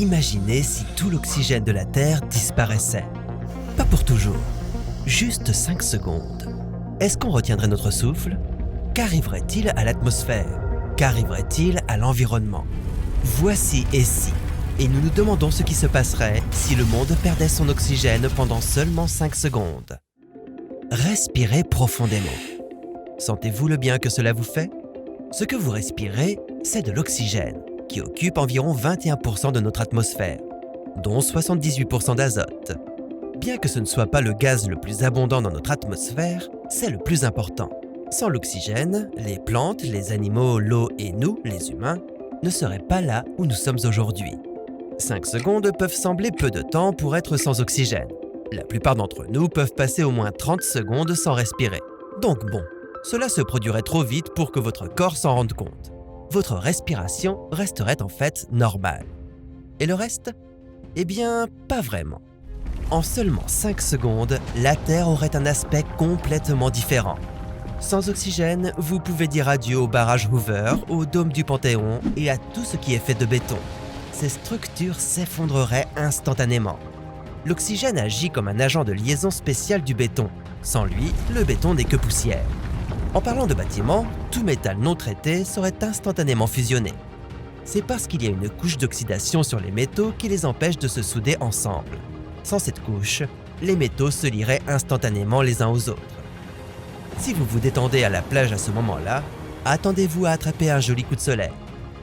Imaginez si tout l'oxygène de la Terre disparaissait. Pas pour toujours, juste 5 secondes. Est-ce qu'on retiendrait notre souffle? Qu'arriverait-il à l'atmosphère? Qu'arriverait-il à l'environnement? Voici et si. Et nous nous demandons ce qui se passerait si le monde perdait son oxygène pendant seulement 5 secondes. Respirez profondément. Sentez-vous le bien que cela vous fait? Ce que vous respirez, c'est de l'oxygène, qui occupe environ 21% de notre atmosphère, dont 78% d'azote. Bien que ce ne soit pas le gaz le plus abondant dans notre atmosphère, c'est le plus important. Sans l'oxygène, les plantes, les animaux, l'eau et nous, les humains, ne seraient pas là où nous sommes aujourd'hui. 5 secondes peuvent sembler peu de temps pour être sans oxygène. La plupart d'entre nous peuvent passer au moins 30 secondes sans respirer. Donc bon, cela se produirait trop vite pour que votre corps s'en rende compte. Votre respiration resterait en fait normale. Et le reste? Eh bien, pas vraiment. En seulement 5 secondes, la Terre aurait un aspect complètement différent. Sans oxygène, vous pouvez dire adieu au barrage Hoover, au dôme du Panthéon et à tout ce qui est fait de béton. Ces structures s'effondreraient instantanément. L'oxygène agit comme un agent de liaison spécial du béton. Sans lui, le béton n'est que poussière. En parlant de bâtiments, tout métal non traité serait instantanément fusionné. C'est parce qu'il y a une couche d'oxydation sur les métaux qui les empêche de se souder ensemble. Sans cette couche, les métaux se lieraient instantanément les uns aux autres. Si vous vous détendez à la plage à ce moment-là, attendez-vous à attraper un joli coup de soleil.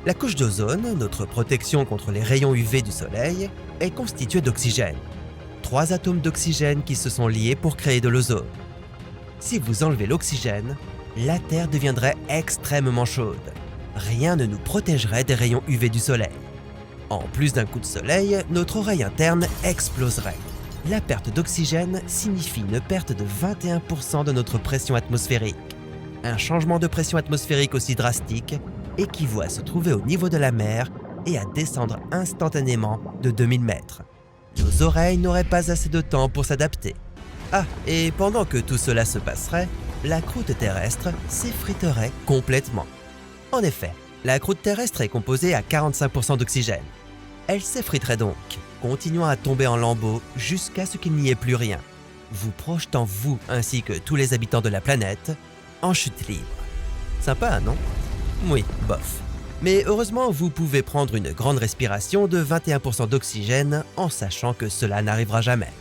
La couche d'ozone, notre protection contre les rayons UV du soleil, est constituée d'oxygène. 3 atomes d'oxygène qui se sont liés pour créer de l'ozone. Si vous enlevez l'oxygène, la Terre deviendrait extrêmement chaude. Rien ne nous protégerait des rayons UV du soleil. En plus d'un coup de soleil, notre oreille interne exploserait. La perte d'oxygène signifie une perte de 21% de notre pression atmosphérique. Un changement de pression atmosphérique aussi drastique équivaut à se trouver au niveau de la mer et à descendre instantanément de 2000 mètres. Nos oreilles n'auraient pas assez de temps pour s'adapter. Ah, et pendant que tout cela se passerait, la croûte terrestre s'effriterait complètement. En effet, la croûte terrestre est composée à 45% d'oxygène. Elle s'effriterait donc, continuant à tomber en lambeaux jusqu'à ce qu'il n'y ait plus rien, vous projetant vous ainsi que tous les habitants de la planète en chute libre. Sympa, non? Oui, bof. Mais heureusement, vous pouvez prendre une grande respiration de 21% d'oxygène en sachant que cela n'arrivera jamais.